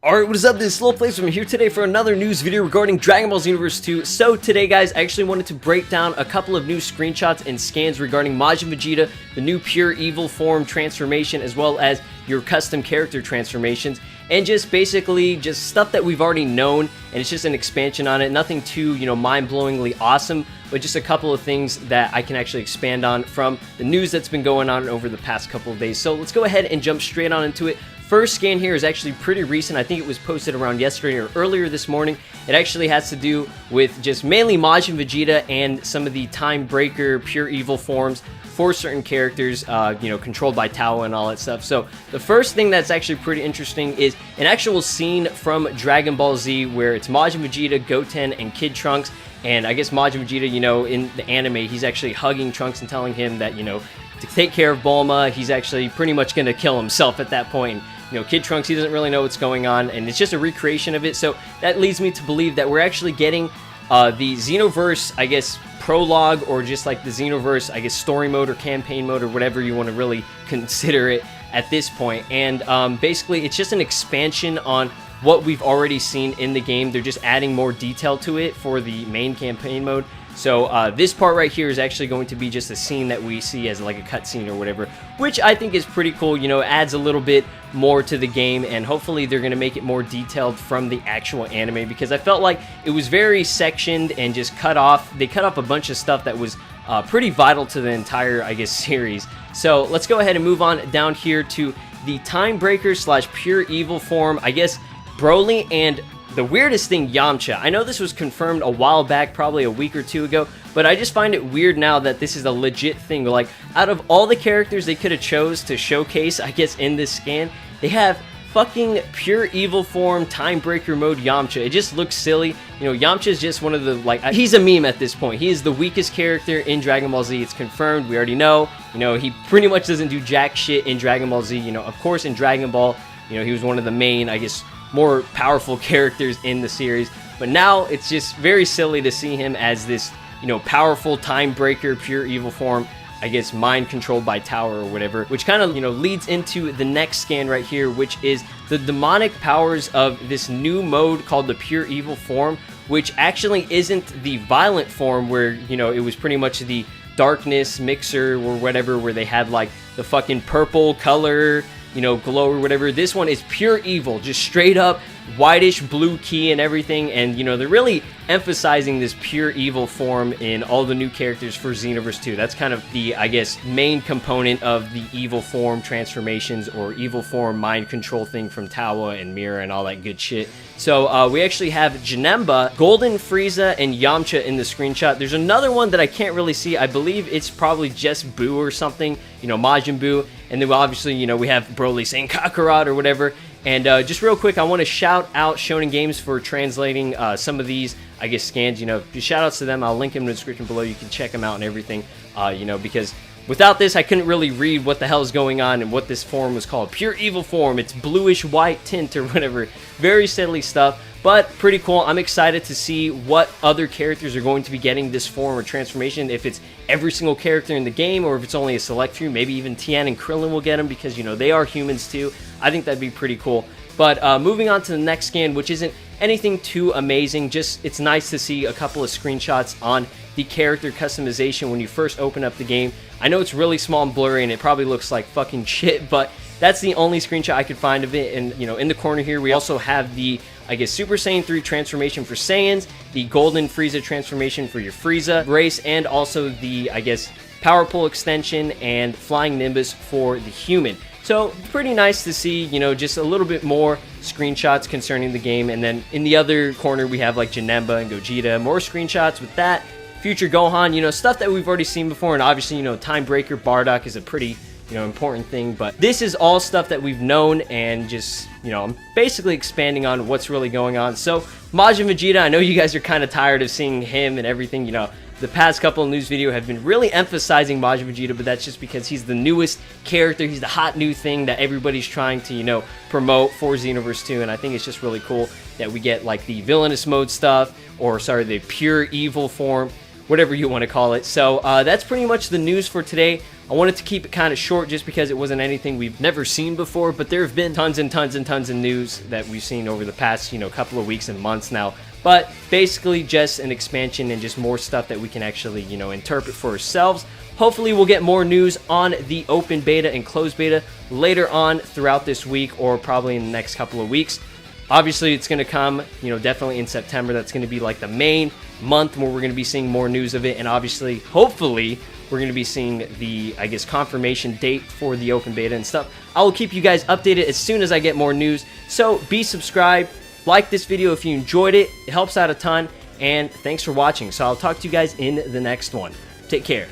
Alright, what is up? This is Slow Plays. I'm here today for another news video regarding Dragon Ball Xenoverse 2. So today, guys, I actually wanted to break down a couple of new screenshots and scans regarding Majin Vegeta, the new pure evil form transformation, as well as your custom character transformations, and just basically just stuff that we've already known, and it's just an expansion on it. Nothing too, mind-blowingly awesome, but just a couple of things that I can actually expand on from the news that's been going on over the past couple of days. So let's go ahead and jump straight on into it. First scan here is actually pretty recent. I think it was posted around yesterday or earlier this morning. It actually has to do with just mainly Majin Vegeta and some of the Time Breaker pure evil forms for certain characters, controlled by Tao and all that stuff. So the first thing that's actually pretty interesting is an actual scene from Dragon Ball Z where it's Majin Vegeta, Goten, and Kid Trunks. And I guess Majin Vegeta, in the anime, he's actually hugging Trunks and telling him that, to take care of Bulma, he's actually pretty much going to kill himself at that point. Kid Trunks, he doesn't really know what's going on, and it's just a recreation of it. So that leads me to believe that we're actually getting the Xenoverse, I guess, prologue, or just like the Xenoverse, I guess, story mode or campaign mode or whatever you want to really consider it at this point. And basically, it's just an expansion on what we've already seen in the game. They're just adding more detail to it for the main campaign mode. So this part right here is actually going to be just a scene that we see as like a cutscene or whatever, which I think is pretty cool. Adds a little bit more to the game, and hopefully they're going to make it more detailed from the actual anime, because I felt like it was very sectioned and just cut off. They cut off a bunch of stuff that was pretty vital to the entire, I guess, series. So let's go ahead and move on down here to the Time Breaker / pure evil form, I guess, Broly, and the weirdest thing, Yamcha. I know this was confirmed a while back, probably a week or two ago, but I just find it weird now that this is a legit thing. Like, out of all the characters they could have chose to showcase, I guess, in this scan, they have fucking pure evil form Time Breaker mode Yamcha. It just looks silly. Yamcha is just one of the, he's a meme at this point. He is the weakest character in Dragon Ball Z. It's confirmed. We already know. He pretty much doesn't do jack shit in Dragon Ball Z. Of course, in Dragon Ball, he was one of the main, I guess, more powerful characters in the series, but now it's just very silly to see him as this, powerful Time Breaker pure evil form, I guess, mind controlled by Tower or whatever, which kind of, leads into the next scan right here, which is the demonic powers of this new mode called the pure evil form, which actually isn't the violent form where, it was pretty much the darkness mixer or whatever, where they had like the fucking purple color, glow or whatever. This one is pure evil, just straight up whitish blue key and everything. And they're really emphasizing this pure evil form in all the new characters for Xenoverse 2. That's kind of the, I guess, main component of the evil form transformations or evil form mind control thing from Tawa and Mira and all that good shit. So we actually have Janemba, Golden Frieza, and Yamcha in the screenshot. There's another one that I can't really see. I believe it's probably just Buu or something, Majin Buu. And then obviously, we have Broly saying Kakarot or whatever. And just real quick, I want to shout out Shonen Games for translating some of these, I guess, scans. Just shout outs to them. I'll link them in the description below. You can check them out and everything, because without this, I couldn't really read what the hell is going on and what this form was called. Pure evil form. It's bluish white tint or whatever. Very silly stuff, but pretty cool. I'm excited to see what other characters are going to be getting this form or transformation. If it's every single character in the game, or if it's only a select few. Maybe even Tien and Krillin will get them, because, they are humans too. I think that'd be pretty cool. But moving on to the next scan, which isn't anything too amazing. Just, it's nice to see a couple of screenshots on the character customization when you first open up the game. I know it's really small and blurry, and it probably looks like fucking shit, but that's the only screenshot I could find of it. And, in the corner here, we also have the, I guess, Super Saiyan 3 transformation for Saiyans, the Golden Frieza transformation for your Frieza race, and also the, I guess, Power Pole extension and Flying Nimbus for the human. So pretty nice to see, just a little bit more screenshots concerning the game. And then in the other corner, we have like Janemba and Gogeta, more screenshots with that. Future Gohan, stuff that we've already seen before. And obviously, Time Breaker Bardock is a pretty, important thing. But this is all stuff that we've known, and just, I'm basically expanding on what's really going on. So Majin Vegeta, I know you guys are kind of tired of seeing him and everything, The past couple of news videos have been really emphasizing Majin Vegeta, but that's just because he's the newest character. He's the hot new thing that everybody's trying to, promote for Xenoverse 2, and I think it's just really cool that we get, like, the villainous mode stuff, or, sorry, the pure evil form, whatever you want to call it. So that's pretty much the news for today. I wanted to keep it kind of short just because it wasn't anything we've never seen before, but there have been tons and tons and tons of news that we've seen over the past, couple of weeks and months now. But basically just an expansion and just more stuff that we can actually, interpret for ourselves. Hopefully we'll get more news on the open beta and closed beta later on throughout this week, or probably in the next couple of weeks. Obviously it's going to come, definitely in September. That's going to be like the main month where we're going to be seeing more news of it. And obviously, hopefully, we're going to be seeing the, confirmation date for the open beta and stuff. I will keep you guys updated as soon as I get more news. So be subscribed. Like this video if you enjoyed it. It helps out a ton. And thanks for watching. So I'll talk to you guys in the next one. Take care.